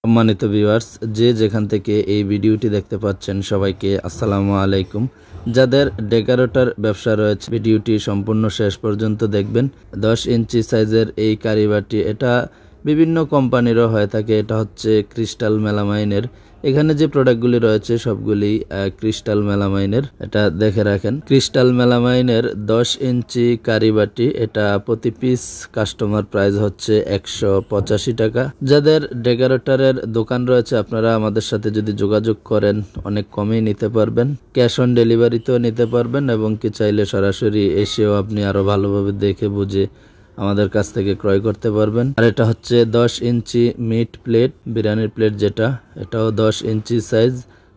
সম্মানিত ভিউয়ার্স, যে যেখান থেকে এই ভিডিওটি দেখতে পাচ্ছেন সবাইকে আসসালামু আলাইকুম। যাদের ডেকোরেটর ব্যবসা রয়েছে ভিডিওটি সম্পূর্ণ শেষ পর্যন্ত দেখবেন। 10 ইঞ্চি সাইজের এই কারিবাটি, এটা বিভিন্ন কোম্পানিরও হয়ে থাকে। এটা হচ্ছে ক্রিস্টাল মেলামাইনের। এখানে যে প্রোডাক্টগুলি রয়েছে সবগুলি ক্রিস্টাল মেলামাইনের। এটা দেখে রাখেন, ক্রিস্টাল মেলামাইনের 10 ইঞ্চি কারিবাটি। এটা প্রতি পিস কাস্টমার প্রাইস হচ্ছে 185 টাকা। যাদের ডেকোরেটরের দোকান রয়েছে আপনারা আমাদের সাথে যদি যোগাযোগ করেন অনেক কমেই নিতে পারবেন। ক্যাশ অন ডেলিভারিতেও নিতে পারবেন এবং কি চাইলে সরাসরি এসেও আপনি আরো ভালোভাবে দেখে বুঝে আমাদের কাছ থেকে ক্রয় করতে পারবেন। আর এটা হচ্ছে 10 ইঞ্চি মিট প্লেট, বিরিয়ানির প্লেট যেটা, এটাও 10 ইঞ্চি সাইজ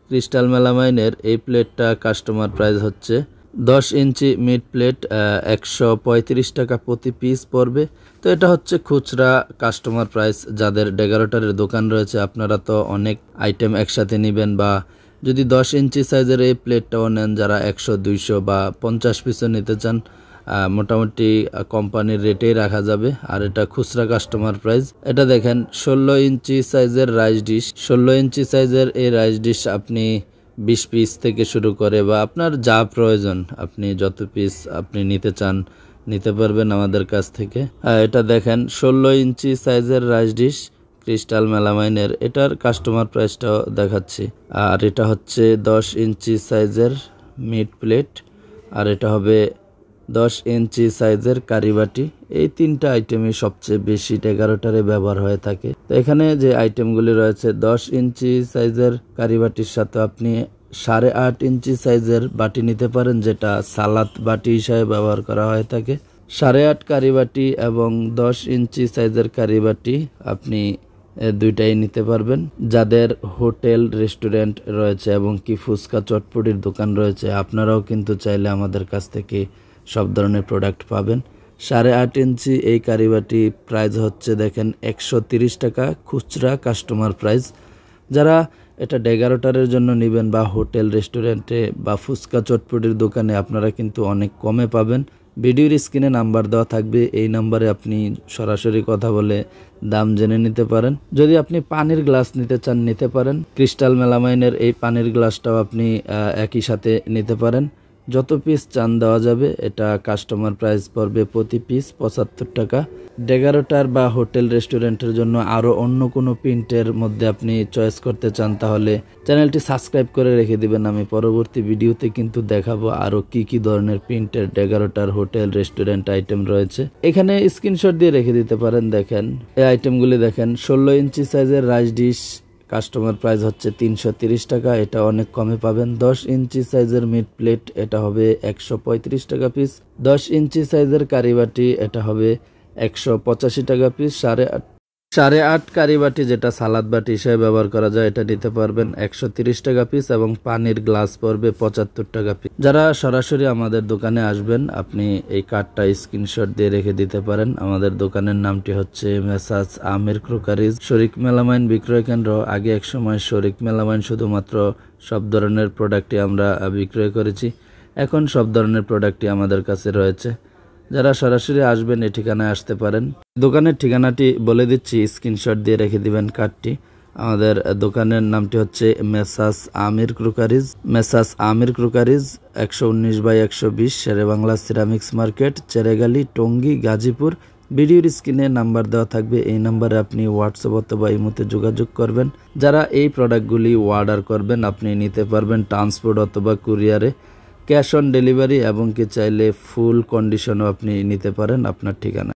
ক্রিস্টাল মেলামাইনের। এই প্লেটটা কাস্টমার প্রাইস হচ্ছে 10 ইঞ্চি মিট প্লেট 135 টাকা প্রতি পিস পড়বে। তো এটা হচ্ছে খুচরা কাস্টমার প্রাইস। যাদের ডেকোরেটরের দোকান রয়েছে আপনারা তো অনেক আইটেম একসাথে নেবেন, বা যদি 10 ইঞ্চি সাইজের এই প্লেটটাও নেন, যারা 100, 200 বা 50 পিসও নিতে চান, মোটামুটি কোম্পানির রেটেই রাখা যাবে। আর এটা খুচরা কাস্টমার প্রাইস। এটা দেখেন 16 ইঞ্চি সাইজের রাইস ডিশ। 16 ইঞ্চি সাইজের এই রাইস ডিশ আপনি 20 পিস থেকে শুরু করে বা আপনার যা প্রয়োজন, আপনি যত পিস আপনি নিতে চান নিতে পারবেন আমাদের কাছ থেকে। এটা দেখেন 16 ইঞ্চি সাইজের রাইস ডিশ ক্রিস্টাল মেলামাইনের। এটার কাস্টমার প্রাইসটাও দেখাচ্ছি। আর এটা হচ্ছে 10 ইঞ্চি সাইজের মিট প্লেট, আর এটা হবে 10 ইঞ্চি সাইজের কারিবাটি। এই তিনটা আইটেমই সবচেয়ে বেশি ডেকোরেটরে ব্যবহার হয়ে থাকে। তো এখানে যে আইটেমগুলি রয়েছে, 10 ইঞ্চি সাইজের কারিবাটির সাথে আপনি 8.5 ইঞ্চি সাইজের বাটি নিতে পারেন, যেটা সালাদ বাটি হিসাবে ব্যবহার করা হয়ে থাকে। 8.5 কারিবাটি এবং 10 ইঞ্চি সাইজের কারিবাটি আপনি দুইটাই নিতে পারবেন। যাদের হোটেল রেস্টুরেন্ট রয়েছে এবং কি ফুচকা চটপটির দোকান রয়েছে, আপনারাও কিন্তু চাইলে আমাদের কাছ থেকে সব ধরনের প্রোডাক্ট পাবেন। 8.5 ইঞ্চি এই কারিবাটি প্রাইস হচ্ছে দেখেন 130 টাকা খুচরা কাস্টমার প্রাইস। যারা এটা ডেকোরেটরের জন্য নেবেন বা হোটেল রেস্টুরেন্টে বা ফুচকা চটপটির দোকানে, আপনারা কিন্তু অনেক কমে পাবেন। ভিডিওর স্ক্রিনে নাম্বার দেওয়া থাকবে, এই নাম্বারে আপনি সরাসরি কথা বলে দাম জেনে নিতে পারেন। যদি আপনি পানির গ্লাস নিতে চান নিতে পারেন। ক্রিস্টাল মেলামাইনের এই পানির গ্লাসটাও আপনি একই সাথে নিতে পারেন। যত পিস চান দেওয়া যাবে। এটা কাস্টমার প্রাইস পড়বে প্রতি পিস 75 টাকা। ডেকোরেটর বা হোটেল রেস্টুরেন্টের জন্য আরও অন্য কোনো প্রিন্টের মধ্যে আপনি চয়েস করতে চান, তাহলে চ্যানেলটি সাবস্ক্রাইব করে রেখে দিবেন। আমি পরবর্তী ভিডিওতে কিন্তু দেখাবো আরও কি কি ধরনের প্রিন্টের ডেকোরেটর হোটেল রেস্টুরেন্ট আইটেম রয়েছে। এখানে স্ক্রিনশট দিয়ে রেখে দিতে পারেন। দেখেন এই আইটেমগুলি দেখেন। 16 ইঞ্চি সাইজের রাইস ডিশ কাস্টমার প্রাইস হচ্ছে 330 টাকা। এটা অনেক কমে পাবেন। 10 ইঞ্চি সাইজের মিট প্লেট, এটা হবে 135 টাকা পিস। 10 ইঞ্চি সাইজের কারিবাটি, এটা হবে 185 টাকা পিস। 8.5 কারিবাটি, যেটা সালাদ বাটি হিসেবে ব্যবহার করা যায়, এটা নিতে পারবেন 130 টাকা পিস এবং পানির গ্লাস পড়বে 75 টাকা পিস। যারা সরাসরি আমাদের দোকানে আসবেন, আপনি এই কার্ডটা স্ক্রিনশট দিয়ে রেখে দিতে পারেন। আমাদের দোকানের নামটি হচ্ছে মেসাজ আমির ক্রোকারিজ শরিক মেলামাইন বিক্রয় কেন্দ্র। আগে এক সময় শরিক মেলামাইন শুধুমাত্র সব ধরনের প্রোডাক্টই আমরা বিক্রয় করেছি, এখন সব ধরনের প্রোডাক্টই আমাদের কাছে রয়েছে। যারা সরাসরি আসবেন এই ঠিকানায় আসতে পারেন। দোকানের ঠিকানাটি বলে দিচ্ছি, স্ক্রিনশট দিয়ে রেখে দিবেন কার্ডটি। আমাদের দোকানের নামটি হচ্ছে Messrs Amir crockeries. Messrs Amir crockeries 119/120 Sherebangla ceramics market, Cheragali, Tongi, Gazipur. ভিডিওর স্ক্রিনে নাম্বার দেওয়া থাকবে, এই নাম্বারে আপনি হোয়াটসঅ্যাপ অথবা ইমোতে যোগাযোগ করবেন। যারা এই প্রোডাক্টগুলি অর্ডার করবেন আপনি নিতে পারবেন ট্রান্সপোর্ট অথবা কুরিয়ারে, ক্যাশ অন ডেলিভারি এবং কি চাইলে ফুল কন্ডিশনও আপনি নিতে পারেন আপনার ঠিকানা।